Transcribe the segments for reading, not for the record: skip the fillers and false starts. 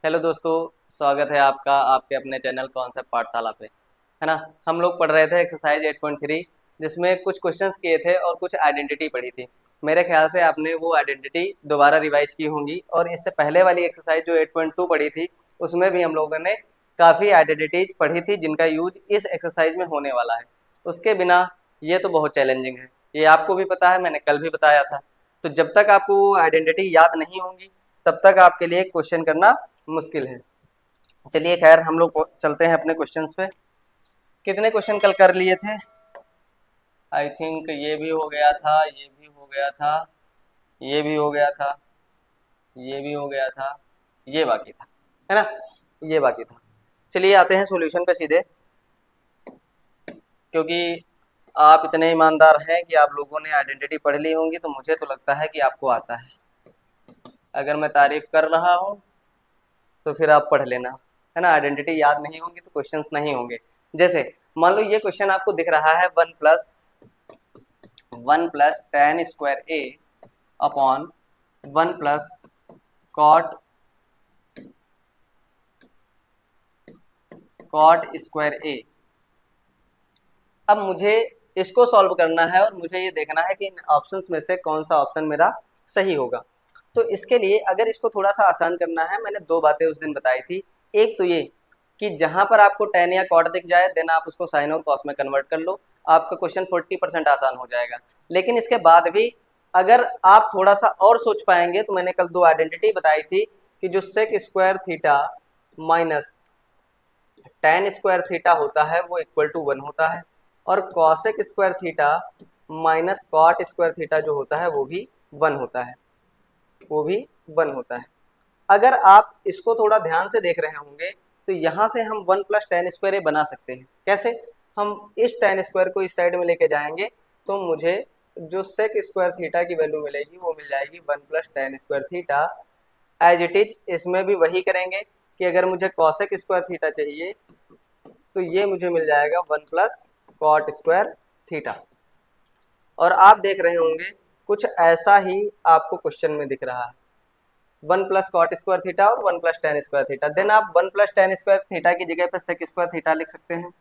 Hello दोस्तों, स्वागत है आपका आपके अपने चैनल कॉन्सेप्ट पाठशाला पे। है ना। हम लोग पढ़ रहे थे एक्सरसाइज 8.3, जिसमें कुछ क्वेश्चंस किए थे और कुछ आइडेंटिटी पढ़ी थी। मेरे ख्याल से आपने वो आइडेंटिटी दोबारा रिवाइज की होंगी, और इससे पहले वाली एक्सरसाइज जो 8.2 पढ़ी थी उसमें भी हम लोगों ने काफ़ी आइडेंटिटीज पढ़ी थी जिनका यूज इस एक्सरसाइज में होने वाला है। उसके बिना ये तो बहुत चैलेंजिंग है, ये आपको भी पता है, मैंने कल भी बताया था। तो जब तक आपको वो आइडेंटिटी याद नहीं होंगी तब तक आपके लिए क्वेश्चन करना मुश्किल है। चलिए खैर, हम लोग चलते हैं अपने क्वेश्चंस पे। कितने क्वेश्चन कल कर लिए थे? आई थिंक ये भी हो गया था, ये भी हो गया था, ये भी हो गया था, ये भी हो गया था, ये बाकी था, है ना। ये बाकी था। चलिए आते हैं सॉल्यूशन पे सीधे, क्योंकि आप इतने ईमानदार हैं कि आप लोगों ने आइडेंटिटी पढ़ ली होंगी, तो मुझे तो लगता है कि आपको आता है। अगर मैं तारीफ कर रहा हूँ तो फिर आप पढ़ लेना, है ना। आइडेंटिटी याद नहीं होंगी तो क्वेश्चंस नहीं होंगे। जैसे मान लो ये क्वेश्चन आपको दिख रहा है, one plus tan square A upon one plus cot cot square A. अब मुझे इसको सॉल्व करना है और मुझे ये देखना है कि इन ऑप्शंस में से कौन सा ऑप्शन मेरा सही होगा। तो इसके लिए अगर इसको थोड़ा सा आसान करना है, मैंने दो बातें उस दिन बताई थी। एक तो ये कि जहां पर आपको टेन या कॉट दिख जाए देन आप उसको साइन और कॉस में कन्वर्ट कर लो, आपका क्वेश्चन 40% आसान हो जाएगा। लेकिन इसके बाद भी अगर आप थोड़ा सा और सोच पाएंगे तो मैंने कल दो आइडेंटिटी बताई थी कि जो sec square theta minus tan square theta होता है वो इक्वल टू 1 होता है, और cosec square theta minus cot square theta जो होता है वो भी 1 होता है, वो भी 1 होता है। अगर आप इसको थोड़ा ध्यान से देख रहे होंगे तो यहाँ से हम 1 प्लस टेन स्क्वायर ए बना सकते हैं। कैसे? हम इस टेन स्क्वायर को इस साइड में लेके जाएंगे तो मुझे जो सेक स्क्वायर थीटा की वैल्यू मिलेगी वो मिल जाएगी 1 plus tan square theta. As it is इसमें भी वही करेंगे कि अगर मुझे कॉसेक स्क्वायर थीटा चाहिए तो ये मुझे मिल जाएगा 1 प्लस कॉट स्क्वायर थीटा। और आप देख रहे होंगे कुछ ऐसा ही आपको क्वेश्चन में दिख रहा है, 1 प्लस कॉट स्क्वायर थीटा और 1 plus tan square theta. Then आप 1 प्लस टेन स्क्वायर थीटा की जगह पे सेक स्क्वायर थीटा लिख सकते हैं,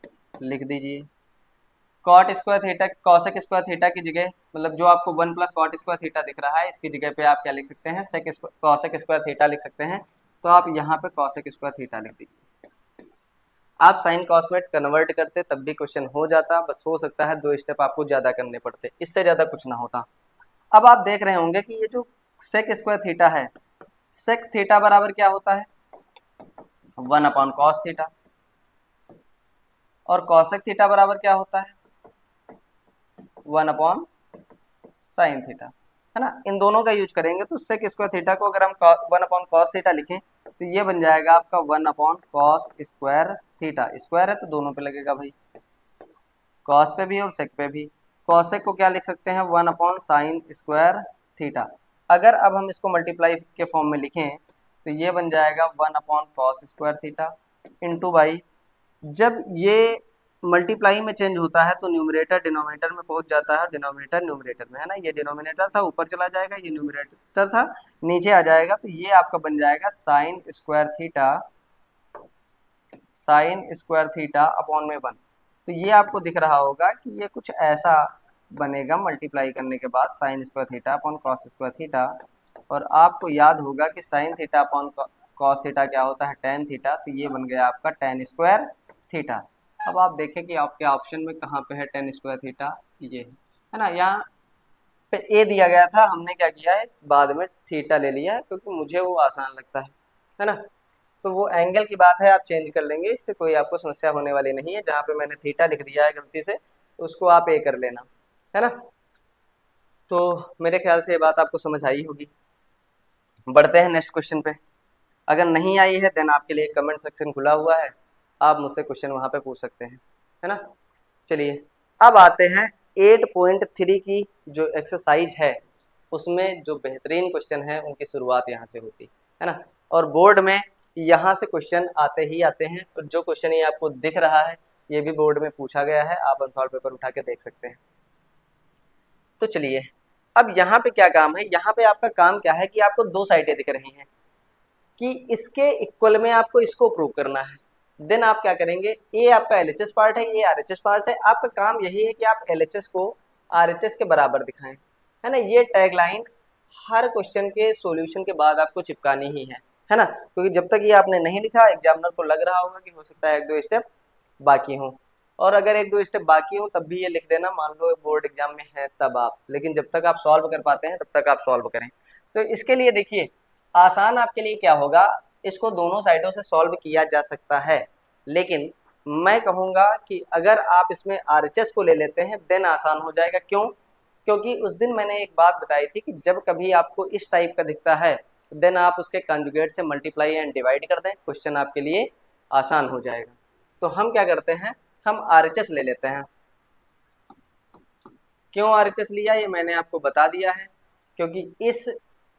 लिख दीजिए। Cot square theta cosec square theta की जगह, मतलब जो आपको 1 प्लस कॉट स्क्वायर थीटा दिख रहा है इसकी जगह पे आप क्या लिख सकते हैं, कॉसेक स्क्वायर थीटा लिख सकते हैं। तो आप यहाँ पे कॉसेक स्क्वायर थीटा लिख दीजिए। आप साइन कॉस में कन्वर्ट करते तब भी क्वेश्चन हो जाता, बस हो सकता है 2 स्टेप आपको ज्यादा करने पड़ते, इससे ज्यादा कुछ ना होता। अब आप देख रहे होंगे कि ये जो सेक स्क्वायर थीटा है, सेक थीटा बराबर क्या होता है, 1 अपॉन कॉस थीटा, और कॉसेक थीटा बराबर क्या होता है, 1 अपॉन साइन थीटा, है ना। इन दोनों का यूज करेंगे तो सेक स्क्वायर थीटा को अगर हम 1 अपॉन कॉस थीटा लिखें तो ये बन जाएगा आपका 1 upon cos square theta. Square है तो दोनों पे लगेगा भाई, कॉस पे भी और सेक पे भी। कॉसेक को क्या लिख सकते हैं, 1 अपॉन साइन स्क्वायर थीटा। अगर अब हम इसको मल्टीप्लाई के फॉर्म में लिखें तो ये बन जाएगा 1 upon cos square theta into by, जब ये मल्टीप्लाई में चेंज होता है तो न्यूमरेटर डिनोमिनेटर में पहुंच जाता है, डिनोमिनेटर न्यूमरेटर में, है ना। ये डिनोमिनेटर था ऊपर चला जाएगा, ये न्यूमरेटर था नीचे आ जाएगा, तो ये आपका बन जाएगा साइन स्क्वायर थीटा अपॉन में 1। तो ये आपको दिख रहा होगा कि ये कुछ ऐसा बनेगा मल्टीप्लाई करने के बाद, sign square theta upon cos square theta. और आपको याद होगा कि sine theta upon cos theta क्या होता है, टेन थीटा। तो ये बन गया आपका टेन स्क्वायर थीटा। अब आप देखें कि आपके ऑप्शन में कहाँ पे है टेन स्क्वायर थीटा, ये है ना। यहाँ पे ए दिया गया था, हमने क्या किया है बाद में थीटा ले लिया है क्योंकि मुझे वो आसान लगता है ना। तो वो एंगल की बात है, आप चेंज कर लेंगे, इससे कोई आपको समस्या होने वाली नहीं है। जहाँ पे मैंने थीटा लिख दिया है गलती से उसको आप ए कर लेना, है ना। तो मेरे ख्याल से ये बात आपको समझ आई होगी। बढ़ते हैं नेक्स्ट क्वेश्चन पे। अगर नहीं आई है देन आपके लिए कमेंट सेक्शन खुला हुआ है, आप मुझसे क्वेश्चन वहाँ पे पूछ सकते हैं, है ना। चलिए अब आते हैं 8.3 की जो एक्सरसाइज है उसमें जो बेहतरीन क्वेश्चन है उनकी शुरुआत यहाँ से होती है ना। और बोर्ड में यहाँ से क्वेश्चन आते ही आते हैं, और जो क्वेश्चन ये आपको दिख रहा है ये भी बोर्ड में पूछा गया है, आप अनसॉल्व पेपर उठा के देख सकते हैं। तो चलिए अब यहाँ पे क्या काम है, यहाँ पे आपका काम क्या है कि आपको दो साइडें दिख रही हैं, कि इसके इक्वल में आपको इसको प्रूव करना है। देन आप क्या करेंगे, ये आपका एलएचएस पार्ट है, ये आरएचएस पार्ट है, आपका काम यही है कि आप एलएचएस को आरएचएस के बराबर दिखाएं, है ना। ये टैगलाइन हर क्वेश्चन के सॉल्यूशन के बाद आपको चिपकानी ही है ना, क्योंकि जब तक ये आपने नहीं लिखा एग्जामिनर को लग रहा होगा कि हो सकता है एक दो स्टेप बाकी हो, और अगर एक दो स्टेप बाकी हो तब भी ये लिख देना, मान लो बोर्ड एग्जाम में है तब आप, लेकिन जब तक आप सॉल्व कर पाते हैं तब तक आप सॉल्व करें। तो इसके लिए देखिए आसान आपके लिए क्या होगा, इसको दोनों साइडों से सॉल्व किया जा सकता है, लेकिन मैं कहूँगा कि अगर आप इसमें आरएचएस को ले लेते हैं देन आसान हो जाएगा। क्यों? क्योंकि उस दिन मैंने एक बात बताई थी कि जब कभी आपको इस टाइप का दिखता है देन आप उसके कंजुगेट से मल्टीप्लाई एंड डिवाइड कर दें, क्वेश्चन आपके लिए आसान हो जाएगा। तो हम क्या करते हैं, हम आरएचएस ले लेते हैं। क्यों आरएचएस लिया ये मैंने आपको बता दिया है, क्योंकि इस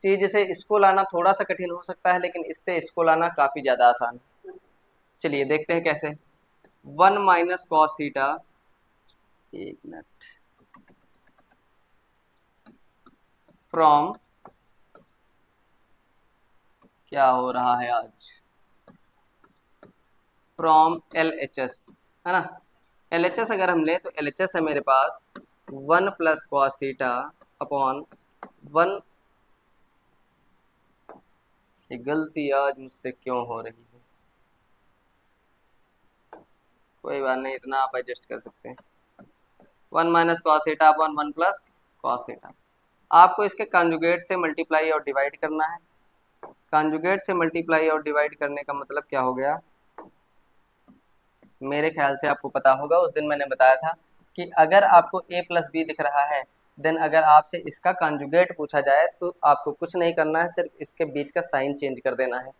चीज से इसको लाना थोड़ा सा कठिन हो सकता है, लेकिन इससे इसको लाना काफी ज्यादा आसान है। चलिए देखते हैं कैसे। 1 माइनस कॉस थीटा, एक मिनट, फ्रॉम, क्या हो रहा है आज, फ्रॉम LHS, है ना। LHS अगर हम ले तो LHS है मेरे पास 1 प्लस कॉस थीटा अपॉन 1। ये गलती आज मुझसे क्यों हो रही है, कोई बात नहीं, इतना आप एडजस्ट कर सकते हैं। 1 minus cos theta upon 1 plus cos theta. आपको इसके कंजुगेट से मल्टीप्लाई और डिवाइड करना है। कंजुगेट से मल्टीप्लाई और डिवाइड करने का मतलब क्या हो गया, मेरे ख्याल से आपको पता होगा, उस दिन मैंने बताया था कि अगर आपको a प्लस बी दिख रहा है देन अगर आपसे इसका कंजुगेट पूछा जाए तो आपको कुछ नहीं करना है, सिर्फ इसके बीच का साइन चेंज कर देना है।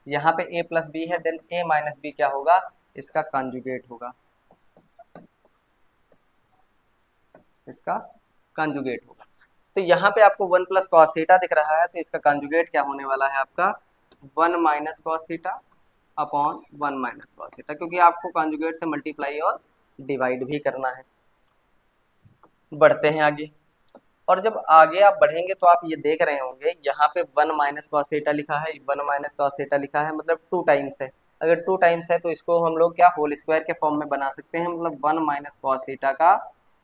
यहाँ पे a प्लस बी है देन a माइनस बी क्या होगा, इसका कंजुगेट होगा, इसका कंजुगेट होगा। तो यहाँ पे आपको 1 प्लस कॉस थीटा दिख रहा है तो इसका कंजुगेट क्या होने वाला है आपका 1 minus cos theta upon 1 minus cos theta, क्योंकि आपको कंजुगेट से मल्टीप्लाई और डिवाइड भी करना है। बढ़ते हैं आगे, और जब आगे आप बढ़ेंगे तो आप ये देख रहे होंगे यहाँ पे 1 माइनस कॉस थीटा लिखा है, 1 माइनस कॉस थीटा लिखा है, मतलब 2 टाइम्स है। अगर 2 टाइम्स है तो इसको हम लोग क्या होल स्क्वायर के फॉर्म में बना सकते हैं, मतलब 1 माइनस कॉस थीटा का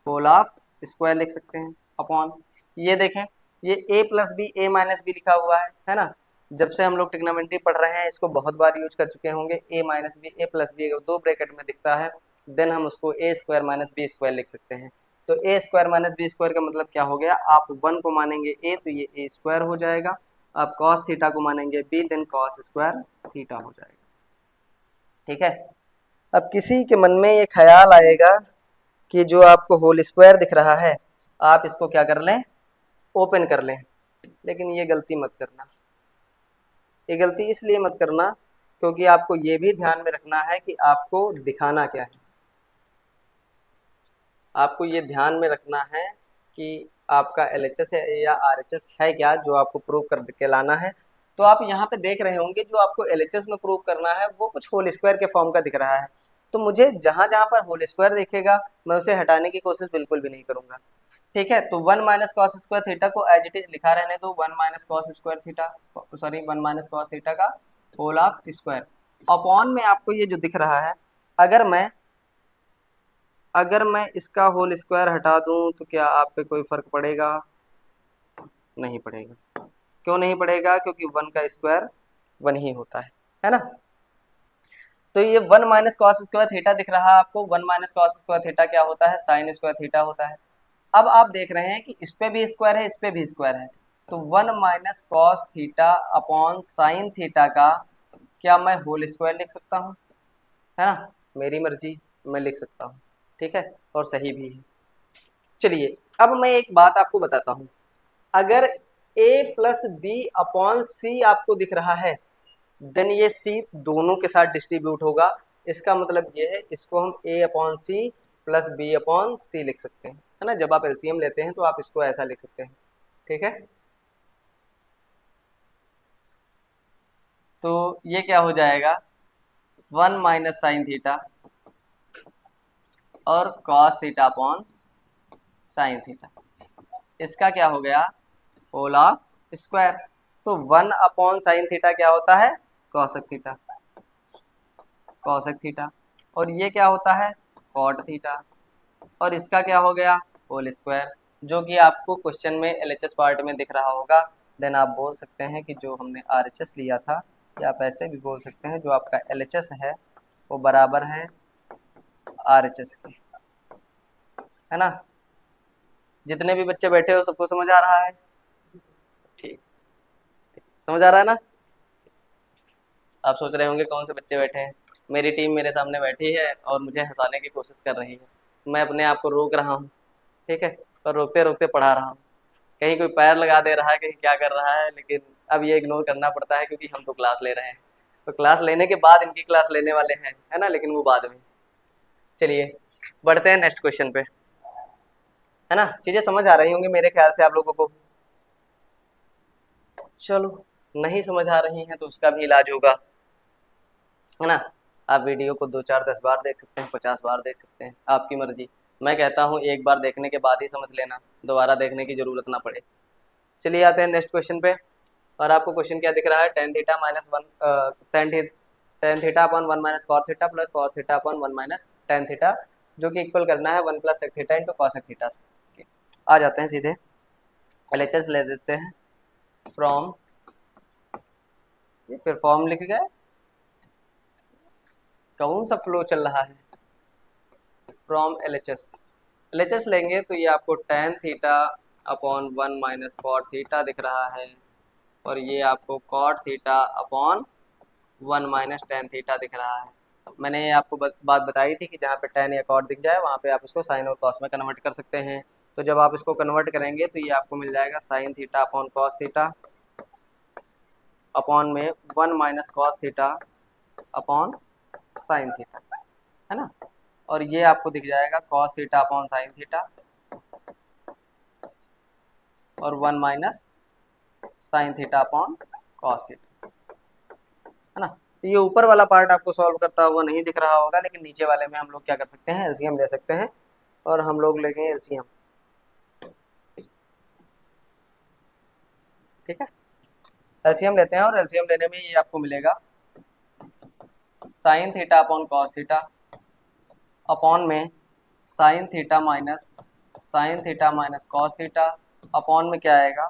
होल ऑफ स्क्वायर लिख सकते हैं अपॉन, ये देखें ये a plus B A minus B लिखा हुआ है ना। जब से हम लोग ट्रिग्नोमेट्री पढ़ रहे हैं इसको बहुत बार यूज कर चुके होंगे। a minus B A plus B अगर दो ब्रैकेट में दिखता है देन हम उसको a square minus B square लिख सकते हैं। तो a square minus B square का मतलब क्या हो गया, आप 1 को मानेंगे a तो ये a स्क्वायर हो जाएगा, आप cos थीटा को मानेंगे b then cos square theta हो जाएगा। ठीक है, अब किसी के मन में ये ख्याल आएगा कि जो आपको होल स्क्वायर दिख रहा है आप इसको क्या कर लें, ओपन कर लें, लेकिन ये गलती मत करना। ये गलती इसलिए मत करना क्योंकि आपको ये भी ध्यान में रखना है कि आपको दिखाना क्या है। आपको ये ध्यान में रखना है कि आपका LHS है या RHS है क्या जो आपको प्रूव कर के लाना है। तो आप यहाँ पे देख रहे होंगे जो आपको LHS में प्रूव करना है वो कुछ होल स्क्वायर के फॉर्म का दिख रहा है, तो मुझे जहाँ जहाँ पर होल स्क्वायर दिखेगा मैं उसे हटाने की कोशिश बिल्कुल भी नहीं करूँगा। ठीक है, तो 1 माइनस कॉस स्क्वायर थीटा को एज इट इज लिखा रहने दो, 1 minus cos square theta, sorry 1 minus cos theta का होल ऑफ स्क्वायर अपॉन में आपको ये जो दिख रहा है, अगर मैं इसका होल स्क्वायर हटा दूं तो क्या आप पे कोई फर्क पड़ेगा, नहीं पड़ेगा। क्यों नहीं पड़ेगा, क्योंकि 1 का स्क्वायर 1 ही होता है ना। तो ये 1 माइनस कॉस स्क्वायर थीटा दिख रहा है आपको, 1 माइनस कॉस स्क्वायर थीटा क्या होता है, साइन स्क्वायर थीटा होता है। अब आप देख रहे हैं कि इस पे भी स्क्वायर है इस पे भी स्क्वायर है, तो 1 minus cos theta upon sine theta का क्या मैं होल स्क्वायर लिख सकता हूँ, है ना, मेरी मर्जी मैं लिख सकता हूँ। ठीक है, और सही भी है। चलिए अब मैं एक बात आपको बताता हूँ, अगर a प्लस बी अपॉन सी आपको दिख रहा है देन ये c दोनों के साथ डिस्ट्रीब्यूट होगा, इसका मतलब ये है इसको हम a upon C plus B upon C लिख सकते हैं, है ना। जब आप एलसीएम लेते हैं तो आप इसको ऐसा लिख सकते हैं। ठीक है, तो ये क्या हो जाएगा 1 माइनस साइन थीटा और cos theta upon sine theta, इसका क्या हो गया होल ऑफ स्क्वायर। तो 1 अपॉन साइन थीटा क्या होता है कॉसेक थीटा, कॉसेक थीटा, और ये क्या होता है कॉट थीटा, और इसका क्या हो गया होल स्क्वायर, जो कि आपको क्वेश्चन में एलएचएस पार्ट में दिख रहा होगा। देन आप बोल सकते हैं कि जो हमने आरएचएस लिया था, या आप ऐसे भी बोल सकते हैं जो आपका एलएचएस है वो बराबर है आरएचएस के, है ना। जितने भी बच्चे बैठे हो सबको समझ आ रहा है? ठीक, समझ आ रहा है ना। आप सोच रहे होंगे कौन से बच्चे बैठे हैं। मेरी टीम मेरे सामने बैठी है और मुझे हंसाने की कोशिश कर रही है। मैं अपने आप को रोक रहा हूँ, ठीक है, और रोकते रोकते पढ़ा रहा हूँ। कहीं कोई पैर लगा दे रहा है, कहीं क्या कर रहा है, लेकिन अब ये इग्नोर करना पड़ता है क्योंकि हम तो क्लास ले रहे हैं। तो क्लास लेने के बाद इनकी क्लास लेने वाले हैं, है ना, लेकिन वो बाद में। चलिए बढ़ते हैं नेक्स्ट क्वेश्चन पे, है ना। चीजें समझ आ रही होंगी मेरे ख्याल से आप लोगों को। चलो नहीं समझ आ रही हैं तो उसका भी इलाज होगा, है ना। आप वीडियो को 2 4 10 बार देख सकते हैं, 50 बार देख सकते हैं, आपकी मर्जी। मैं कहता हूँ एक बार देखने के बाद ही समझ लेना, दोबारा देखने की जरूरत ना पड़े। चलिए आते हैं नेक्स्ट क्वेश्चन पे। और आपको क्वेश्चन क्या दिख रहा है, tan theta minus one, tan theta upon one minus cos theta plus cos theta upon one minus tan theta, जो कि इक्वल करना है one plus sec theta into cos theta से। आ जाते हैं सीधे, एलएचएस ले देते हैं फ्रॉम, ये फिर फॉर्म लिख गए, कौन सा फ्लो चल रहा है, फ्रॉम एलएचएस। एलएचएस लेंगे तो ये आपको tan theta upon one minus cot theta दिख रहा है, और ये आपको cot theta upon one minus tan theta दिख रहा है। मैंने आपको बात बताई थी कि जहाँ पे टेन या कॉट दिख जाए वहाँ पे आप इसको साइन और कॉस में कन्वर्ट कर सकते हैं। तो जब आप इसको कन्वर्ट करेंगे तो ये आपको मिल जाएगा sine theta upon cos theta upon में one minus cos theta upon sine theta, है ना। और ये आपको दिख जाएगा cos theta upon sine theta और one minus sine theta upon cos theta, है ना। तो ये ऊपर वाला पार्ट आपको सॉल्व करता हुआ नहीं दिख रहा होगा, लेकिन नीचे वाले में हम लोग क्या कर सकते हैं, एलसीएम ले सकते हैं, और हम लोग लेंगे एलसीएम, ठीक है। एलसीएम लेते हैं और एलसीएम लेने में ये आपको मिलेगा sine theta upon cos theta upon में sine theta minus cos theta upon में क्या आएगा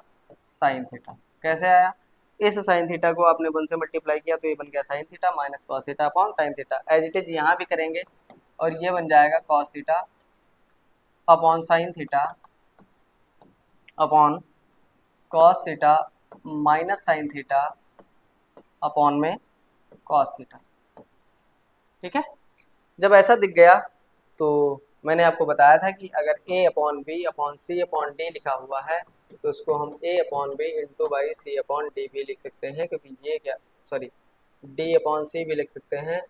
साइन थीटा। कैसे आया, इस साइन थीटा को आपने 1 से मल्टीप्लाई किया तो ये बन गया sine theta minus cos theta upon sine theta. As it is यहाँ भी करेंगे और ये बन जाएगा cos theta upon sine theta upon cos theta minus sine theta upon में कॉस थीटा, ठीक है। जब ऐसा दिख गया तो मैंने आपको बताया था कि अगर a upon B upon C upon D लिखा हुआ है तो उसको हम a upon B into by C upon D भी लिख सकते हैं, क्योंकि ये क्या, सॉरी, d अपॉन सी भी लिख सकते हैं,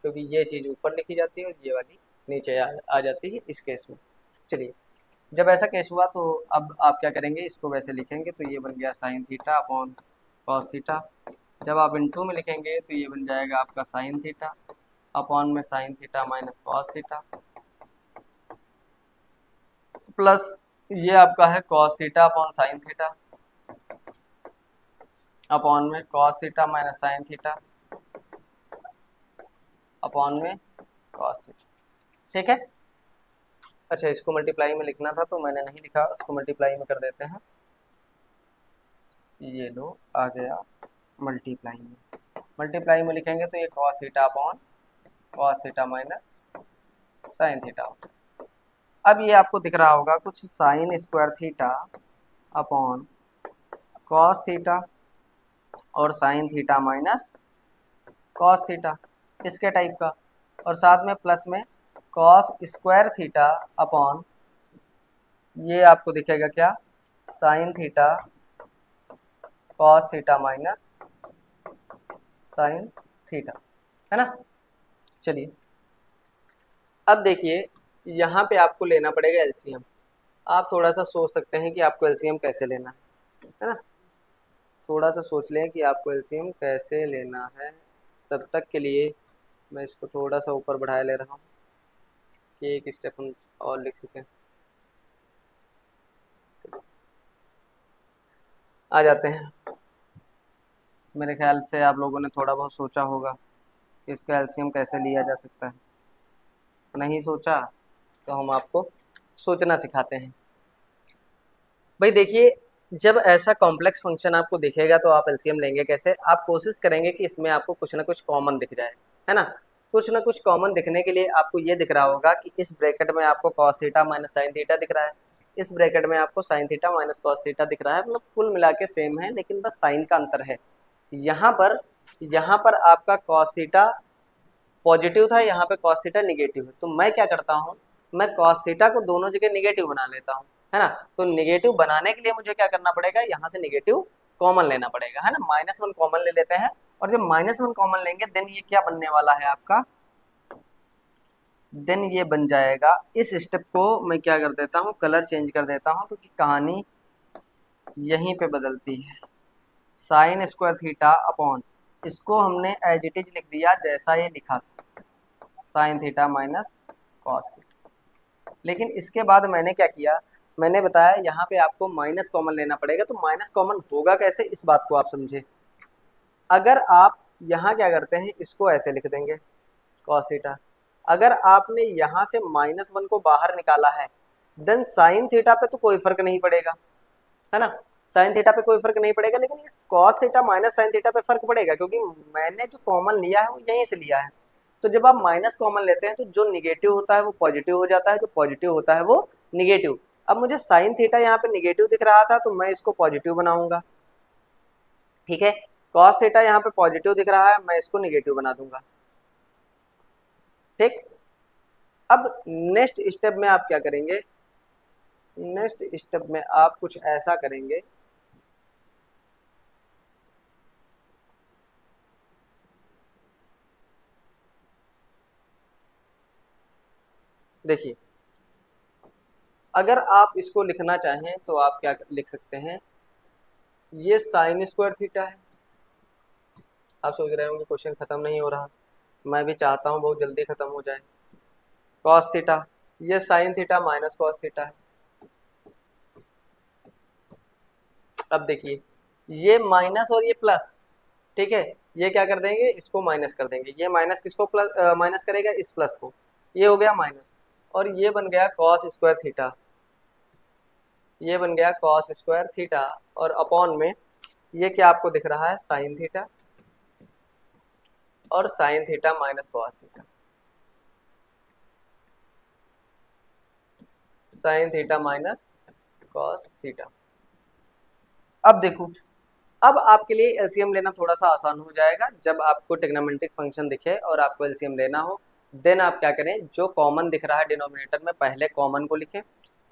क्योंकि ये चीज़ ऊपर लिखी जाती है और ये वाली नीचे आ जाती है इस केस में। चलिए जब ऐसा केस हुआ तो अब आप क्या करेंगे, इसको वैसे लिखेंगे तो ये बन गया sine theta upon cos theta. जब आप इंटू में लिखेंगे तो ये बन जाएगा आपका साइन थीटा अपॉन में sine theta minus cos theta plus ये आपका है cos theta upon sine theta upon में cos theta minus sine theta upon में कॉस थीटा, ठीक है। अच्छा इसको मल्टीप्लाई में लिखना था तो मैंने नहीं लिखा, इसको मल्टीप्लाई में कर देते हैं। ये लो आ गया मल्टीप्लाई में, मल्टीप्लाई में लिखेंगे तो ये cos theta upon cos theta minus sine theta होगा। अब ये आपको दिख रहा होगा कुछ sine square theta upon cos theta और sine theta minus cos theta, इसके टाइप का, और साथ में प्लस में कॉस स्क्वायर थीटा अपॉन ये आपको दिखेगा क्या sine theta cos theta minus sine theta, है ना। चलिए अब देखिए यहाँ पे आपको लेना पड़ेगा एलसीएम। आप थोड़ा सा सोच सकते हैं कि आपको एलसीएम कैसे लेना है ना। थोड़ा सा सोच लें कि आपको एलसीएम कैसे लेना है। तब तक के लिए मैं इसको थोड़ा सा ऊपर बढ़ाए ले रहा हूँ कि एक स्टेप हम और लिख सकें। आ जाते हैं, मेरे ख्याल से आप लोगों ने थोड़ा बहुत सोचा होगा कि इसका एलसीएम कैसे लिया जा सकता है। नहीं सोचा तो हम आपको सोचना सिखाते हैं। भाई देखिए, जब ऐसा कॉम्प्लेक्स फंक्शन आपको दिखेगा तो आप एलसीएम लेंगे कैसे? आप कोशिश करेंगे कि इसमें आपको कुछ ना कुछ कॉमन दिख जाए, है ना। कुछ ना कुछ कॉमन दिखने के लिए आपको ये दिख रहा होगा कि इस ब्रैकेट में आपको cos theta minus sine theta दिख रहा है, इस ब्रैकेट में आपको sign theta minus cos theta दिख रहा है, मतलब कुल मिला के सेम है, लेकिन बस साइन का अंतर है। यहाँ पर आपका कॉस थीटा पॉजिटिव था, यहाँ पे कॉस थीटा निगेटिव है, तो मैं क्या करता हूँ, मैं कॉस थीटा को दोनों जगह निगेटिव बना लेता हूँ, है ना। तो निगेटिव बनाने के लिए मुझे क्या करना पड़ेगा, यहाँ से निगेटिव कॉमन लेना पड़ेगा, है ना। -1 कॉमन ले लेते हैं, और जब -1 कॉमन लेंगे देन ये क्या बनने वाला है आपका, देन ये बन जाएगा, इस स्टेप को मैं क्या कर देता हूँ, कलर चेंज कर देता हूँ, क्योंकि कहानी यहीं पे बदलती है। साइन स्क्वायर थीटा अपॉन, इसको हमने एज इट इज लिख दिया जैसा ये लिखा था, sign theta minus cos theta. लेकिन इसके बाद मैंने क्या किया, मैंने बताया यहाँ पे आपको माइनस कॉमन लेना पड़ेगा, तो माइनस कॉमन होगा कैसे, इस बात को आप समझे। अगर आप यहाँ क्या करते हैं, इसको ऐसे लिख देंगे कॉस थीटा, अगर आपने यहाँ से -1 को बाहर निकाला है, देन साइन थीटा पे तो कोई फर्क नहीं पड़ेगा, है ना। साइन थीटा पे कोई फर्क नहीं पड़ेगा, लेकिन इस cos theta minus sine theta पे फर्क पड़ेगा, क्योंकि मैंने जो कॉमन लिया है वो यहीं से लिया है। तो जब आप माइनस कॉमन लेते हैं तो जो निगेटिव होता है वो पॉजिटिव हो जाता है, जो पॉजिटिव होता है वो निगेटिव। अब मुझे साइन थीटा यहाँ पे निगेटिव दिख रहा था, तो मैं इसको पॉजिटिव बनाऊंगा, ठीक है। कॉस थीटा यहाँ पे पॉजिटिव दिख रहा है, मैं इसको निगेटिव बना दूंगा, ठीक। अब नेक्स्ट स्टेप में आप क्या करेंगे, नेक्स्ट स्टेप में आप कुछ ऐसा करेंगे, देखिए, अगर आप इसको लिखना चाहें तो आप क्या लिख सकते हैं, ये साइन स्क्वायर थीटा है। आप सोच रहे होंगे क्वेश्चन खत्म नहीं हो रहा, मैं भी चाहता हूँ बहुत जल्दी खत्म हो जाए। कॉस थीटा, ये sine theta minus cos theta है। अब देखिए, ये माइनस और ये प्लस, ठीक है, ये क्या कर देंगे, इसको माइनस कर देंगे, ये माइनस किसको प्लस माइनस करेगा, इस प्लस को, ये हो गया माइनस, और ये बन गया कॉस स्क्वायर थीटा, ये बन गया कॉस स्क्वायर थीटा, और अपॉन में ये क्या आपको दिख रहा है, साइन थीटा, और sine theta minus cos theta, sign theta minus cos theta. अब देखो, अब आपके लिए एलसीएम लेना थोड़ा सा आसान हो जाएगा, जब आपको ट्रिग्नोमेट्रिक फंक्शन दिखे और आपको एलसीएम लेना हो, देन आप क्या करें, जो कॉमन दिख रहा है डिनोमिनेटर में पहले कॉमन को लिखें,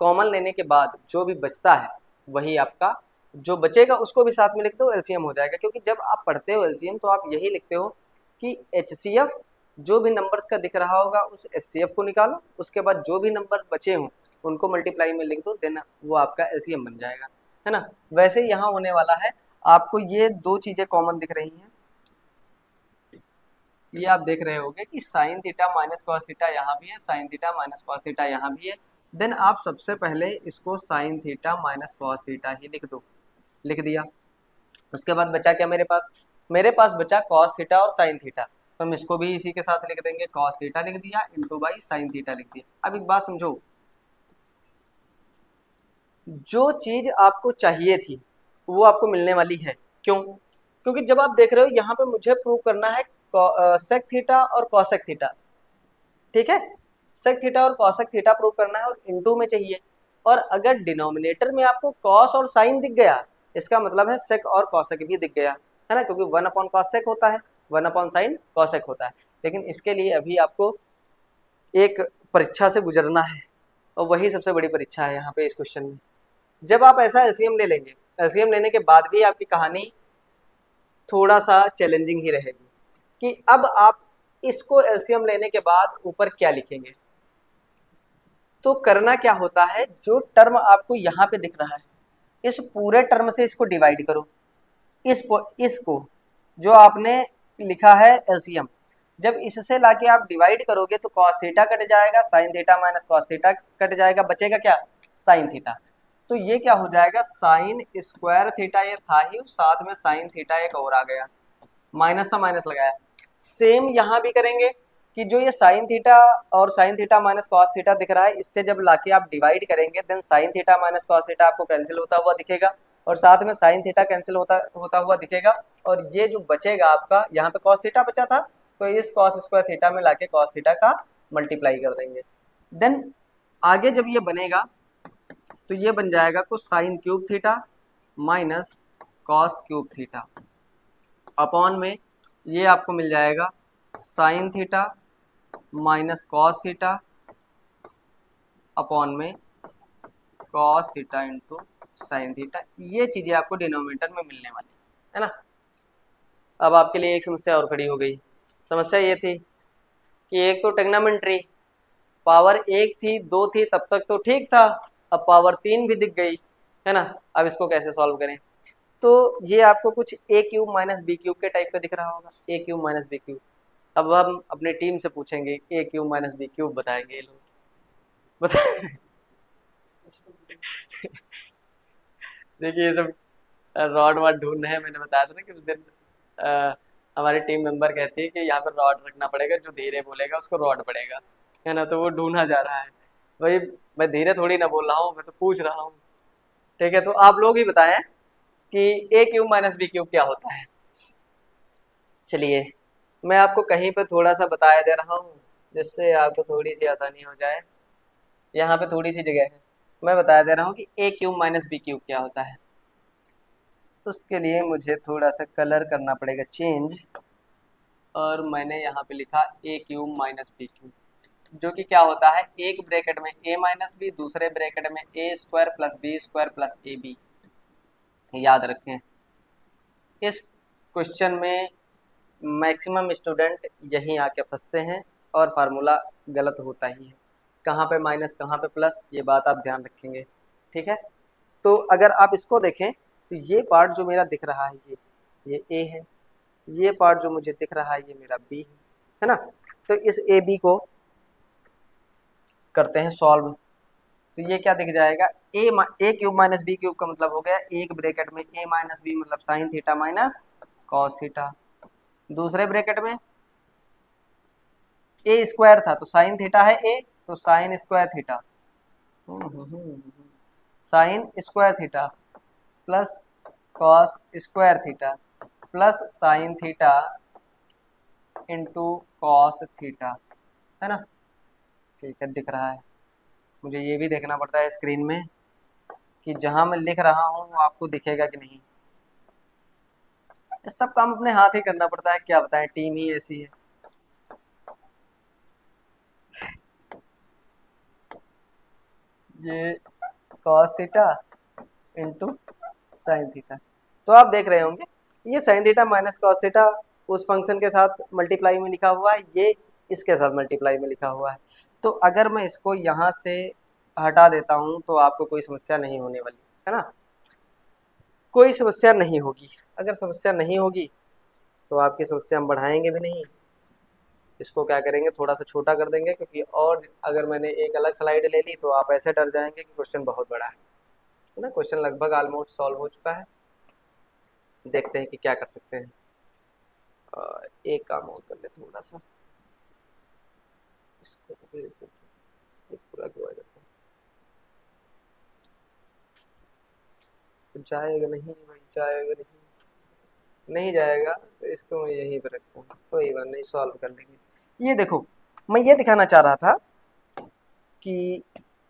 कॉमन लेने के बाद जो भी बचता है वही आपका, जो बचेगा उसको भी साथ में लिख दो, एलसीएम हो जाएगा। क्योंकि जब आप पढ़ते हो एलसीएम तो आप यही लिखते हो कि एचसीएफ जो भी नंबर्स का दिख रहा होगा उस एचसीएफ को निकालो, उसके बाद जो भी नंबर बचे हों उनको मल्टीप्लाई में लिख दो, देन वो आपका एलसीएम बन जाएगा, है ना। वैसे ही यहाँ होने वाला है, आपको ये दो चीजें कॉमन दिख रही हैं, ये आप देख रहे होंगे कि sine theta minus cos theta यहाँ भी है, sine theta minus cos theta यहाँ भी है। देन आप सबसे पहले इसको sine theta minus cos theta ही लिख दो, लिख दिया। उसके बाद बचा क्या मेरे पास, मेरे पास बचा कॉस थीटा और साइन थीटा, तो हम इसको भी इसी के साथ लिख देंगे, कॉस थीटा लिख दिया इंटू बाई साइन थीटा लिख दिया। अब एक बात समझो, जो चीज आपको चाहिए थी वो आपको मिलने वाली है, क्यों, क्योंकि जब आप देख रहे हो यहाँ पे मुझे प्रूव करना है सेक थीटा और कॉसेक थीटा, ठीक है, सेक थीटा और कॉसेक थीटा प्रूव करना है और इनटू में चाहिए। और अगर डिनोमिनेटर में आपको कॉस और साइन दिख गया, इसका मतलब है सेक और कॉसेक भी दिख गया, है ना, क्योंकि 1 अपॉन कॉसेक होता है, 1 अपॉन साइन कॉसेक होता है। लेकिन इसके लिए अभी आपको एक परीक्षा से गुजरना है, और वही सबसे बड़ी परीक्षा है यहाँ पे इस क्वेश्चन में। जब आप ऐसा एलसीएम ले लेंगे, एलसीएम लेने के बाद भी आपकी कहानी थोड़ा सा चैलेंजिंग ही रहेगी कि अब आप इसको एलसीएम लेने के बाद ऊपर क्या लिखेंगे। तो करना क्या होता है, जो टर्म आपको यहाँ पे दिख रहा है इस पूरे टर्म से इसको डिवाइड करो, इसको जो आपने लिखा है एलसीएम, जब इससे लाके आप डिवाइड करोगे तो कॉस थीटा कट जाएगा, sine theta minus cos theta cut जाएगा, बचेगा क्या, साइन थीटा। तो ये क्या हो जाएगा, साइन स्क्वायर थीटा ये था ही, साथ में साइन थीटा एक और आ गया, माइनस था माइनस लगाया। सेम यहाँ भी करेंगे कि जो ये साइन थीटा और sine theta minus cos theta दिख रहा है, इससे जब लाके आप डिवाइड करेंगे then sine theta minus cos theta आपको कैंसिल होता हुआ दिखेगा और साथ में साइन थीटा कैंसिल होता हुआ दिखेगा। और ये जो बचेगा आपका, यहाँ पे कॉस थीटा बचा था तो इस कॉस स्क्वायर थीटा में लाके कॉस थीटा का मल्टीप्लाई कर देंगे। देन आगे जब ये बनेगा तो ये बन जाएगा कुछ sine cube theta minus cos cube theta upon में ये आपको मिल जाएगा sine theta minus cos theta upon में cos theta into sine theta. ये चीजें आपको डिनोमिनेटर में मिलने वाली है ना। अब आपके लिए एक समस्या और खड़ी हो गई। समस्या ये थी कि एक तो ट्रिग्नोमेट्री पावर एक थी, दो थी, तब तक तो ठीक था, अब पावर तीन भी दिख गई है ना। अब इसको कैसे सॉल्व करें, तो ये आपको कुछ ए क्यूब माइनस बी क्यूब के टाइप का दिख रहा होगा, ए क्यूब माइनस बी क्यूब। अब हम अपनी टीम से पूछेंगे ए क्यूब माइनस बी क्यूब बताएंगे ये लोग, बता देखिए ये सब रॉड वॉड ढूंढना है। मैंने बताया था ना कि उस दिन हमारी टीम मेंबर कहती है कि यहाँ पर रॉड रखना पड़ेगा, जो धीरे बोलेगा उसको रॉड पड़ेगा, है ना। तो वो ढूंढा जा रहा है भाई, मैं धीरे थोड़ी ना बोल रहा हूँ, मैं तो पूछ रहा हूँ। ठीक है, तो आप लोग ही बताएं कि ए क्यूब माइनस बी क्यूब क्या होता है। चलिए मैं आपको कहीं पे थोड़ा सा बताया दे रहा हूँ जिससे आपको थोड़ी सी आसानी हो जाए। यहाँ पे थोड़ी सी जगह है, मैं बताया दे रहा हूँ कि ए क्यूब माइनस बी क्यूब क्या होता है। उसके लिए मुझे थोड़ा सा कलर करना पड़ेगा चेंज, और मैंने यहाँ पे लिखा a cube minus b cube, जो कि क्या होता है, एक ब्रैकेट में ए माइनस बी, दूसरे ब्रैकेट में a square plus b square plus a b. याद रखें इस क्वेश्चन में मैक्सिमम स्टूडेंट यहीं आके फंसते हैं और फार्मूला गलत होता ही है, कहाँ पे माइनस कहाँ पे प्लस, ये बात आप ध्यान रखेंगे। ठीक है, तो अगर आप इसको देखें तो ये पार्ट जो मेरा दिख रहा है ये ए है, ये पार्ट जो मुझे दिख रहा है ये मेरा बी है ना। तो इस ए बी को करते हैं सॉल्व, तो ये क्या दिख जाएगा, ए क्यूब माइनस बी क्यूब का मतलब हो गया एक ब्रैकेट में ए माइनस बी मतलब sign theta minus cos theta, दूसरे ब्रैकेट में ए स्क्वायर था तो साइन थीटा है ए, तो sign square theta sine square theta plus cos square theta plus sine theta into cos theta, है ना। ठीक है, दिख रहा है। मुझे ये भी देखना पड़ता है स्क्रीन में कि जहां मैं लिख रहा हूँ वो आपको दिखेगा कि नहीं। ये सब काम अपने हाथ ही करना पड़ता है, क्या बताएं, टीम ही ऐसी है। ये cos theta into sine theta, तो आप देख रहे होंगे ये sine theta minus cos theta उस फंक्शन के साथ मल्टीप्लाई में लिखा हुआ है, ये इसके साथ मल्टीप्लाई में लिखा हुआ है। तो अगर मैं इसको यहाँ से हटा देता हूँ तो आपको कोई समस्या नहीं होने वाली है ना, कोई समस्या नहीं होगी। अगर समस्या नहीं होगी तो आपकी समस्या हम बढ़ाएंगे भी नहीं, इसको क्या करेंगे थोड़ा सा छोटा कर देंगे, क्योंकि और अगर मैंने एक अलग स्लाइड ले ली तो आप ऐसे डर जाएंगे कि क्वेश्चन बहुत बड़ा है ना। क्वेश्चन लगभग ऑलमोस्ट सॉल्व हो चुका है, देखते हैं कि क्या कर सकते हैं। एक काम और कर ले थोड़ा सा, इसको भेज देते हैं, पूरा क्यों आ जाता है, जाएगा नहीं भाई, जाएगा नहीं, नहीं जाएगा तो इसको मैं यहीं पर रखता हूँ, कोई बात नहीं, सॉल्व कर लेंगे। ये देखो मैं ये दिखाना चाह रहा था कि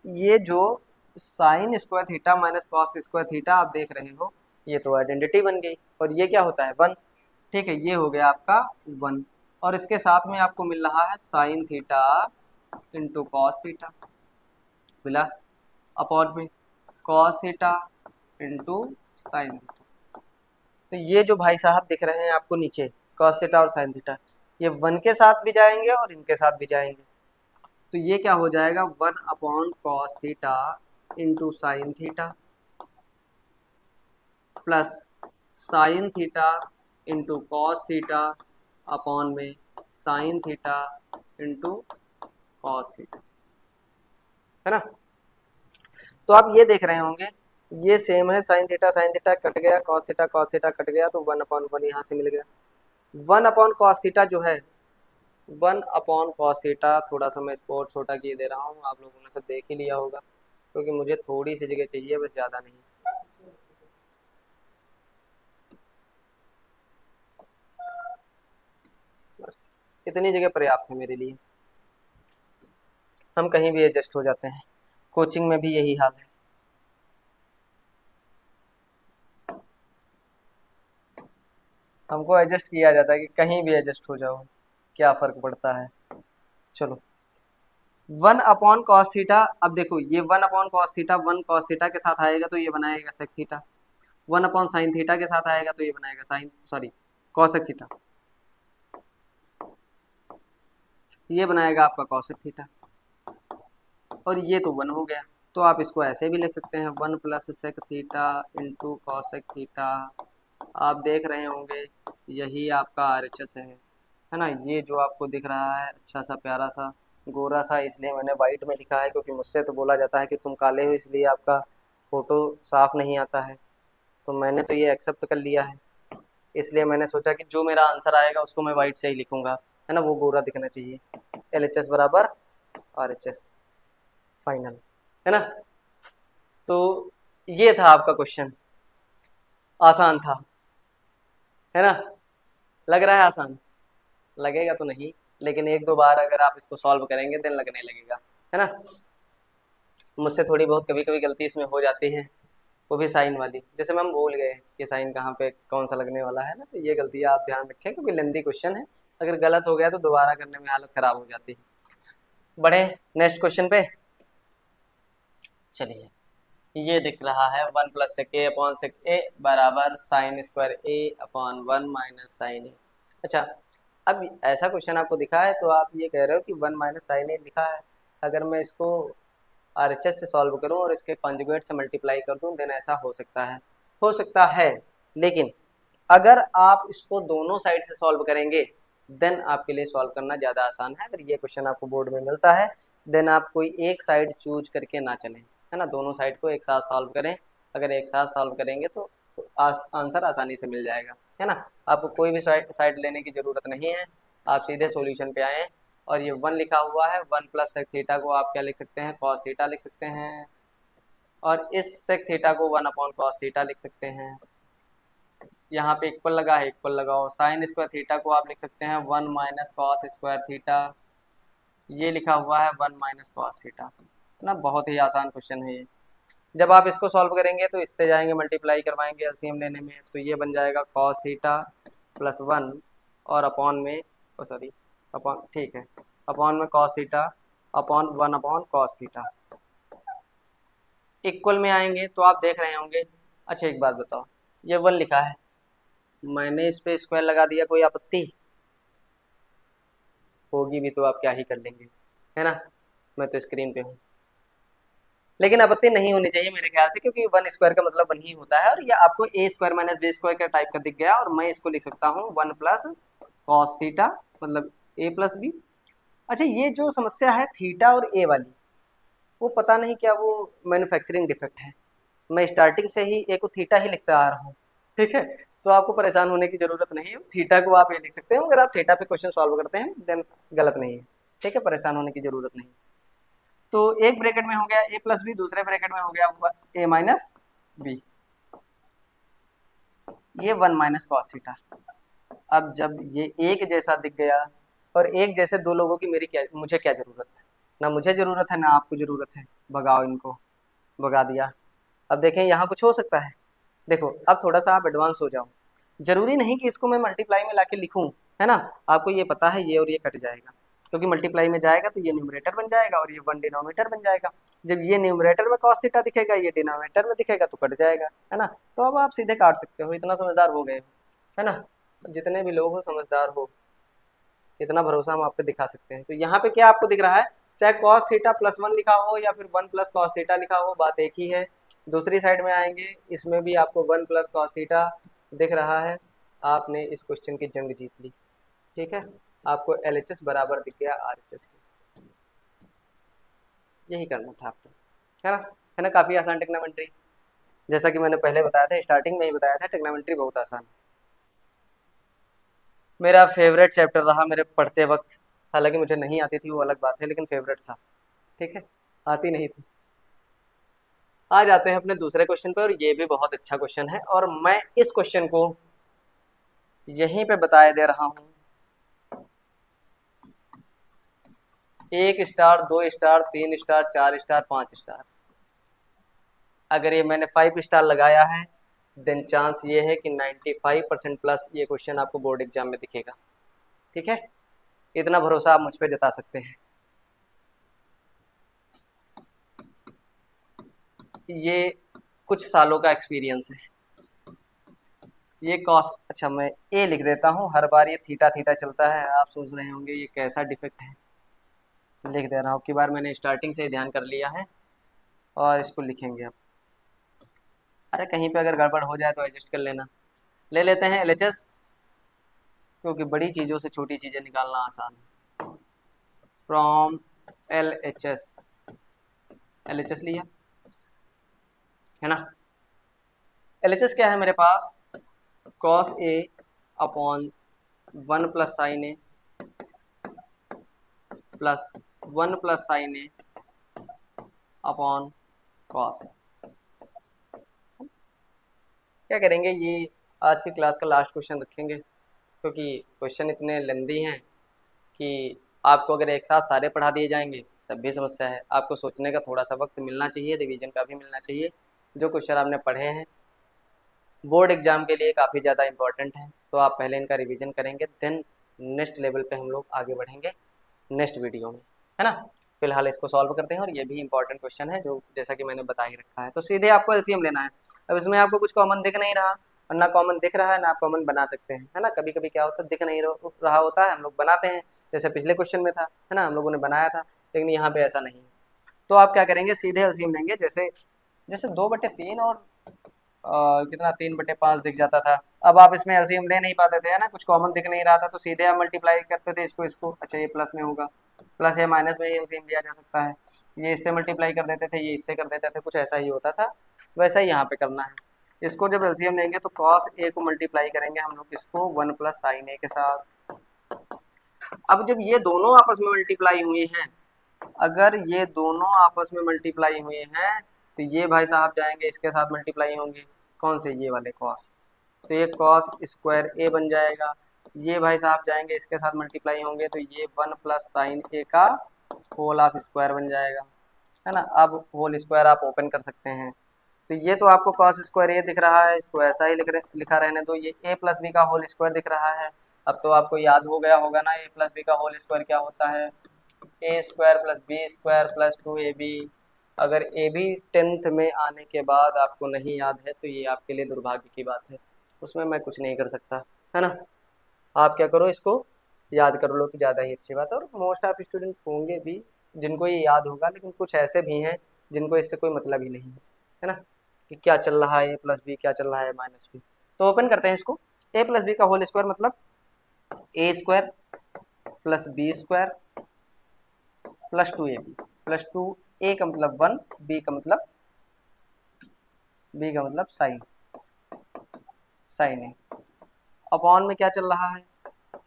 ये जो sign square theta minus cos square theta आप देख रहे हो, ये तो आइडेंटिटी बन गई, और ये क्या होता है वन। ठीक है, ये हो गया आपका वन, और इसके साथ में आपको मिल रहा है sine theta into cos theta मिला, अपॉन में cos theta into sine theta. तो ये जो भाई साहब दिख रहे हैं आपको नीचे कॉस थीटा और साइन थीटा, ये वन के साथ भी जाएंगे और इनके साथ भी जाएंगे, तो ये क्या हो जाएगा one upon cos theta into sine theta plus sine theta into cos theta upon में sine theta into cos theta, है ना। तो आप ये देख रहे होंगे ये सेम है, साइन थीटा कट गया, कॉस थीटा कट गया, तो 1/1 यहाँ से मिल गया। 1/cos थीटा जो है, 1/cos थीटा, थोड़ा सा मैं इसको और छोटा किए दे रहा हूँ, आप लोगों ने सब देख ही लिया होगा, क्योंकि मुझे थोड़ी सी जगह चाहिए, बस ज़्यादा नहीं। बस इतनी जगह पर्याप्त है मेरे लिए, हम कहीं भी एडजस्ट हो जाते हैं, कोचिंग में भी यही हाल है। हमको एडजस्ट किया जाता है कि कहीं भी एडजस्ट हो जाओ, क्या फ़र्क पड़ता है। चलो, 1/cos थीटा, अब देखो ये 1/cos थीटा 1 cos थीटा के साथ आएगा तो ये बनाएगा sec थीटा, 1/sin थीटा के साथ आएगा तो ये बनाएगा साइन सॉरी cosec थीटा, ये बनाएगा आपका cosec थीटा, और ये तो 1 हो गया। तो आप इसको ऐसे भी लिख सकते हैं 1 + sec theta into cosec theta. आप देख रहे होंगे यही आपका RHS है ना। ये जो आपको दिख रहा है अच्छा सा प्यारा सा गोरा सा, इसलिए मैंने वाइट में लिखा है, क्योंकि मुझसे तो बोला जाता है कि तुम काले हो इसलिए आपका फ़ोटो साफ नहीं आता है, तो मैंने तो ये एक्सेप्ट कर लिया है। इसलिए मैंने सोचा कि जो मेरा आंसर आएगा उसको मैं वाइट से ही लिखूंगा, है ना, वो गोरा दिखना चाहिए। LHS बराबर RHS फाइनल, है ना। तो ये था आपका क्वेश्चन, आसान था, है ना। लग रहा है आसान, लगेगा तो नहीं, लेकिन एक दो बार अगर आप इसको सॉल्व करेंगे देन लगने लगेगा, है ना। मुझसे थोड़ी बहुत कभी कभी गलती इसमें हो जाती है, वो भी साइन वाली, जैसे हम भूल गए कि साइन कहाँ पे कौन सा लगने वाला है ना, तो ये गलती आप ध्यान रखें, क्योंकि लेंदी क्वेश्चन है, अगर गलत हो गया तो दोबारा करने में हालत खराब हो जाती है। बढ़े नेक्स्ट क्वेश्चन पे। चलिए, ये दिख रहा है 1 + sec a upon sec a बराबर sine square a upon 1 minus sine a. अच्छा, अब ऐसा क्वेश्चन आपको दिखा है तो आप ये कह रहे हो कि 1 माइनस साइन ए लिखा है, अगर मैं इसको RHS से सॉल्व करूं और इसके कॉन्जुगेट से मल्टीप्लाई कर दूं देन ऐसा हो सकता है, हो सकता है। लेकिन अगर आप इसको दोनों साइड से सॉल्व करेंगे देन आपके लिए सॉल्व करना ज़्यादा आसान है। अगर ये क्वेश्चन आपको बोर्ड में मिलता है देन आप कोई एक साइड चूज करके ना चलें, है ना, दोनों साइड को एक साथ सॉल्व करें। अगर एक साथ सॉल्व करेंगे तो आंसर आसानी से मिल जाएगा, है ना। आपको कोई भी साइड लेने की ज़रूरत नहीं है, आप सीधे सॉल्यूशन पे आएँ। और ये 1 लिखा हुआ है, 1 + sec थीटा को आप क्या लिख सकते हैं, cos थीटा लिख सकते हैं, और इस sec थीटा को 1/cos थीटा लिख सकते हैं। यहाँ पे इक्वल लगा है, इक्वल लगाओ, साइन स्क्वायर थीटा को आप लिख सकते हैं 1 माइनस कॉस स्क्वायर थीटा, ये लिखा हुआ है 1 माइनस कॉस थीटा ना। बहुत ही आसान क्वेश्चन है ये। जब आप इसको सॉल्व करेंगे तो इससे जाएंगे मल्टीप्लाई करवाएंगे एलसीएम लेने में, तो ये बन जाएगा कॉस थीटा प्लस 1 और अपॉन में ओ सॉरी अपॉन ठीक है, अपॉन में cos theta upon 1/cos theta, equal में आएंगे तो आप देख रहे होंगे। अच्छा एक बात बताओ, ये 1 लिखा है, मैंने इस पे स्क्वायर लगा दिया, कोई आपत्ति होगी भी तो आप क्या ही कर लेंगे, है ना। मैं तो स्क्रीन पे हूँ, लेकिन आपत्ति नहीं होनी चाहिए मेरे ख्याल से, क्योंकि 1 स्क्वायर का मतलब 1 ही होता है, और ये आपको a² - b² का टाइप का दिख गया, और मैं इसको लिख सकता हूँ 1 + cos थीटा मतलब a + b। अच्छा, ये जो समस्या है थीटा और a वाली, वो पता नहीं क्या वो मैन्युफैक्चरिंग डिफेक्ट है, मैं स्टार्टिंग से ही ए को थीटा ही लिखता आ रहा हूँ, ठीक है। तो आपको परेशान होने की ज़रूरत नहीं है, थीटा को आप ये लिख सकते हो, अगर आप थीटा पे क्वेश्चन सॉल्व करते हैं देन गलत नहीं है, ठीक है, परेशान होने की ज़रूरत नहीं। तो एक ब्रैकेट में हो गया a + b, दूसरे ब्रैकेट में हो गया a - b, ये 1 माइनस कॉस थीटा। अब जब ये एक जैसा दिख गया और एक जैसे दो लोगों की मुझे क्या ज़रूरत, ना मुझे ज़रूरत है ना आपको ज़रूरत है, भगाओ इनको, भगा दिया। अब देखें यहाँ कुछ हो सकता है, देखो अब थोड़ा सा आप एडवांस हो जाओ, जरूरी नहीं कि इसको मैं मल्टीप्लाई में लाके लिखूं, है ना। आपको ये पता है ये और ये कट जाएगा, क्योंकि मल्टीप्लाई में जाएगा तो ये न्यूमरेटर बन जाएगा और ये 1 डिनोमिनेटर बन जाएगा। जब ये न्यूमरेटर में कॉस थीटा दिखेगा, ये डिनोमिनेटर में दिखेगा तो कट जाएगा, है ना। तो अब आप सीधे काट सकते हो, इतना समझदार हो गए हो, है ना। जितने भी लोग हो समझदार हो, इतना भरोसा हम आप पे दिखा सकते हैं। तो यहाँ पे क्या आपको दिख रहा है, चाहे cos थीटा +1 लिखा हो या फिर 1 + cos थीटा लिखा हो, बात एक ही है। दूसरी साइड में आएंगे, इसमें भी आपको 1 + cos थीटा दिख रहा है, आपने इस क्वेश्चन की जंग जीत ली, ठीक है। आपको LHS बराबर दिख गया RHS की, यही करना था आपको, है ना, है ना, काफ़ी आसान ट्रिग्नोमेट्री। जैसा कि मैंने पहले बताया था, स्टार्टिंग में ही बताया था, ट्रिग्नोमेट्री बहुत आसान है। मेरा फेवरेट चैप्टर रहा मेरे पढ़ते वक्त, हालांकि मुझे नहीं आती थी वो अलग बात है, लेकिन फेवरेट था। ठीक है, आती नहीं थी। आ जाते हैं अपने दूसरे क्वेश्चन पे, और ये भी बहुत अच्छा क्वेश्चन है, और मैं इस क्वेश्चन को यहीं पे बताए दे रहा हूँ। 1 star, 2 star, 3 star, 4 star, 5 star. अगर ये मैंने 5 स्टार लगाया है, देन चांस ये है कि 95% प्लस ये क्वेश्चन आपको बोर्ड एग्जाम में दिखेगा। ठीक है, इतना भरोसा आप मुझ पे जता सकते हैं। ये कुछ सालों का एक्सपीरियंस है। ये कॉस, अच्छा मैं ए लिख देता हूँ, हर बार ये थीटा थीटा चलता है, आप सोच रहे होंगे ये कैसा डिफेक्ट है। लिख दे रहा हूँ, की बार मैंने स्टार्टिंग से ही ध्यान कर लिया है, और इसको लिखेंगे अब। अरे कहीं पे अगर गड़बड़ हो जाए तो एडजस्ट कर लेना। ले लेते हैं एलएचएस, क्योंकि बड़ी चीज़ों से छोटी चीज़ें निकालना आसान है। फ्रॉम एलएचएस, एलएचएस लिया है ना। एलएचएस क्या है मेरे पास, cos A upon 1 plus sign A plus 1 plus sign A upon cos. क्या करेंगे, ये आज की क्लास का लास्ट क्वेश्चन रखेंगे, क्योंकि क्वेश्चन इतने लेंदी हैं कि आपको अगर एक साथ सारे पढ़ा दिए जाएंगे तब भी समस्या है। आपको सोचने का थोड़ा सा वक्त मिलना चाहिए, रिवीजन का भी मिलना चाहिए। जो क्वेश्चन आपने पढ़े हैं बोर्ड एग्जाम के लिए काफ़ी ज़्यादा इंपॉर्टेंट है, तो आप पहले इनका रिवीजन करेंगे, देन नेक्स्ट लेवल पे हम लोग आगे बढ़ेंगे नेक्स्ट वीडियो में, है ना। फिलहाल इसको सॉल्व करते हैं, और ये भी इंपॉर्टेंट क्वेश्चन है जो जैसा कि मैंने बता ही रखा है। तो सीधे आपको एलसीएम लेना है। अब इसमें आपको कुछ कॉमन दिख नहीं रहा, और ना कॉमन दिख रहा है ना आप कॉमन बना सकते हैं, है ना। कभी कभी क्या होता है, दिख नहीं रहा होता है, हम लोग बनाते हैं, जैसे पिछले क्वेश्चन में था, है ना, हम लोगों ने बनाया था, लेकिन यहाँ पे ऐसा नहीं है। तो आप क्या करेंगे, सीधे एलसीएम लेंगे। जैसे जैसे 2/3 और कितना 3/5 दिख जाता था। अब आप इसमें एलसीएम ले नहीं पाते थे, है ना, कुछ कॉमन दिख नहीं रहा था, तो सीधे आप मल्टीप्लाई करते थे इसको इसको। अच्छा ये प्लस में होगा, प्लस या माइनस में ही एलसीएम लिया जा सकता है। ये इससे मल्टीप्लाई कर देते थे, ये इससे कर देते थे, कुछ ऐसा ही होता था। वैसा ही यहाँ पे करना है। इसको जब एलसीएम लेंगे तो कॉस ए को मल्टीप्लाई करेंगे हम लोग इसको 1 प्लस साइन ए के साथ। अब जब ये दोनों आपस में मल्टीप्लाई हुए हैं, अगर ये दोनों आपस में मल्टीप्लाई हुए हैं, तो ये भाई साहब जाएंगे इसके साथ मल्टीप्लाई होंगे, कौन से, ये वाले कॉस, तो ये कॉस स्क्वायर ए बन जाएगा। ये भाई साहब जाएंगे इसके साथ मल्टीप्लाई होंगे, तो ये 1 प्लस साइन ए का होल ऑफ स्क्वायर बन जाएगा, है ना। अब होल स्क्वायर आप ओपन कर सकते हैं, तो ये तो आपको कॉस स्क्वायर ए दिख रहा है, इसको ऐसा ही लिखा रहने दो, ये ए प्लस बी का होल स्क्वायर दिख रहा है। अब तो आपको याद हो गया होगा ना, ए प्लस बी का होल स्क्वायर क्या होता है, a square plus b square plus 2ab। अगर ए भी 10th में आने के बाद आपको नहीं याद है तो ये आपके लिए दुर्भाग्य की बात है, उसमें मैं कुछ नहीं कर सकता, है ना। आप क्या करो, इसको याद कर लो तो ज़्यादा ही अच्छी बात है। और मोस्ट ऑफ स्टूडेंट होंगे भी जिनको ये याद होगा, लेकिन कुछ ऐसे भी हैं जिनको इससे कोई मतलब ही नहीं है ना, कि क्या चल रहा है ए प्लस बी, क्या चल रहा है माइनस बी। तो ओपन करते हैं इसको, ए प्लस बी का होल स्क्वायर मतलब a square plus b square plus 2ab plus 2, a का मतलब 1, बी का मतलब साइन, साइन ए अपॉन में क्या चल रहा है,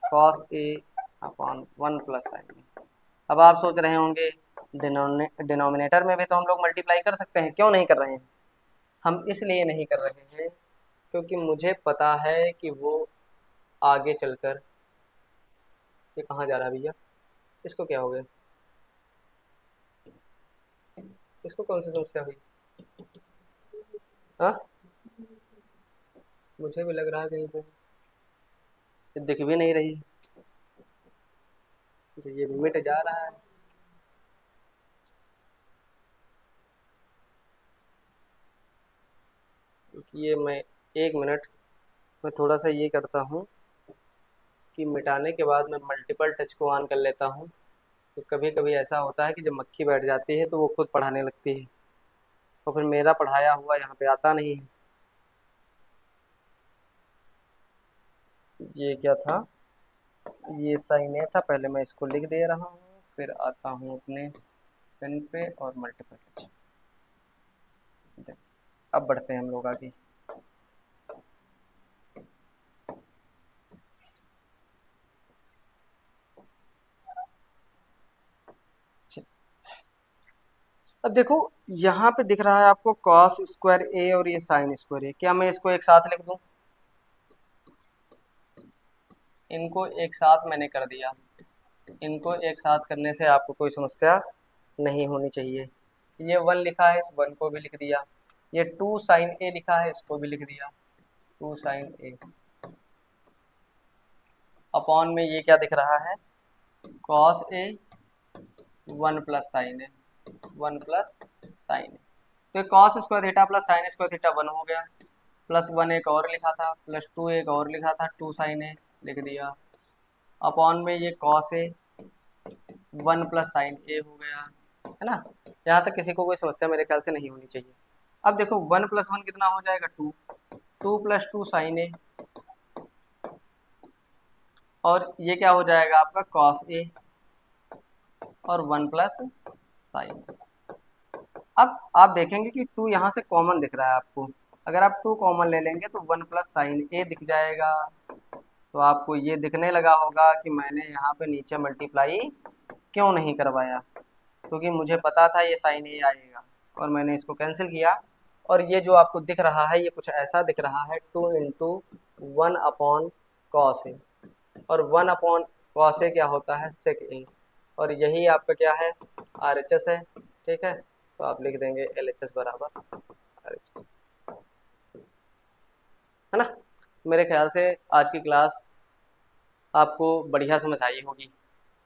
cos A upon 1 plus sign ए। अब आप सोच रहे होंगे डिनोमिनेटर में भी तो हम लोग मल्टीप्लाई कर सकते हैं, क्यों नहीं कर रहे हैं। हम इसलिए नहीं कर रहे हैं क्योंकि मुझे पता है कि वो आगे चलकर, ये कहाँ जा रहा है भैया, इसको क्या हो गया, इसको कौन सी समस्या हुई, हाँ मुझे भी लग रहा है कहीं पे ये दिख भी नहीं रही, तो ये मिट जा रहा है। क्योंकि ये मैं 1 मिनट मैं थोड़ा सा ये करता हूँ कि मिटाने के बाद मैं मल्टीपल टच को ऑन कर लेता हूँ। तो कभी कभी ऐसा होता है कि जब मक्खी बैठ जाती है तो वो खुद पढ़ाने लगती है, तो फिर मेरा पढ़ाया हुआ यहाँ पे आता नहीं है। ये क्या था, ये साइन ए था, पहले मैं इसको लिख दे रहा हूँ, फिर आता हूँ अपने पेन पे और मल्टीपल टच। अब बढ़ते हैं हम लोग आगे। अब देखो यहाँ पे दिख रहा है आपको कॉस स्क्वायर ए और ये साइन स्क्वायर ए, क्या मैं इसको एक साथ लिख दूं? इनको एक साथ मैंने कर दिया। इनको एक साथ करने से आपको कोई समस्या नहीं होनी चाहिए। ये 1 लिखा है, इस 1 को भी लिख दिया। ये 2 साइन ए लिखा है, इसको भी लिख दिया, 2 साइन ए। अपॉन में ये क्या दिख रहा है, cos A 1 plus sign A, 1 plus sign ए। तो ये cos square theta plus sign square theta 1 हो गया, प्लस 1 एक और लिखा था, प्लस 2 एक और लिखा था, 2 साइन ए लिख दिया। अपॉन में ये कॉस ए 1 प्लस साइन ए हो गया, है ना। यहाँ तक किसी को कोई समस्या मेरे ख्याल से नहीं होनी चाहिए। अब देखो 1 प्लस 1 कितना हो जाएगा, 2, 2 प्लस 2 साइन ए, और ये क्या हो जाएगा आपका कॉस ए और 1 प्लस साइन। अब आप देखेंगे कि 2 यहाँ से कॉमन दिख रहा है आपको, अगर आप 2 कॉमन ले लेंगे तो 1 प्लस साइन ए दिख जाएगा। तो आपको ये दिखने लगा होगा कि मैंने यहाँ पे नीचे मल्टीप्लाई क्यों नहीं करवाया, क्योंकि मुझे पता था ये साइन ए आएगा और मैंने इसको कैंसिल किया। और ये जो आपको दिख रहा है ये कुछ ऐसा दिख रहा है, 2 इंटू 1 अपॉन कॉस ए, और 1 अपॉन कॉस ए क्या होता है, सेक ए, और यही आपका क्या है, आर एच एस है। ठीक है, तो आप लिख देंगे एल एच एस बराबर आर एच एस, है ना। मेरे ख्याल से आज की क्लास आपको बढ़िया समझ आई होगी,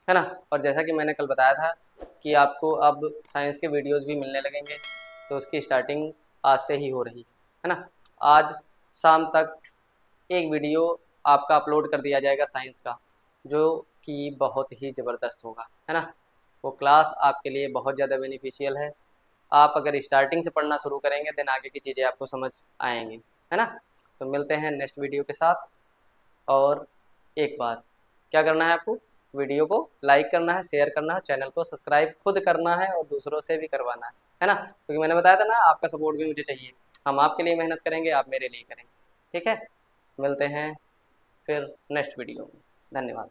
है ना। और जैसा कि मैंने कल बताया था कि आपको अब साइंस के वीडियोस भी मिलने लगेंगे, तो उसकी स्टार्टिंग आज से ही हो रही है ना। आज शाम तक एक वीडियो आपका अपलोड कर दिया जाएगा साइंस का, जो कि बहुत ही ज़बरदस्त होगा, है ना। वो क्लास आपके लिए बहुत ज़्यादा बेनिफिशियल है। आप अगर स्टार्टिंग से पढ़ना शुरू करेंगे देन आगे की चीज़ें आपको समझ आएंगी, है ना। तो मिलते हैं नेक्स्ट वीडियो के साथ। और एक बात, क्या करना है आपको, वीडियो को लाइक करना है, शेयर करना है, चैनल को सब्सक्राइब खुद करना है और दूसरों से भी करवाना है ना, क्योंकि मैंने बताया था ना आपका सपोर्ट भी मुझे चाहिए। हम आपके लिए मेहनत करेंगे, आप मेरे लिए करेंगे। ठीक है, मिलते हैं फिर नेक्स्ट वीडियो में। धन्यवाद।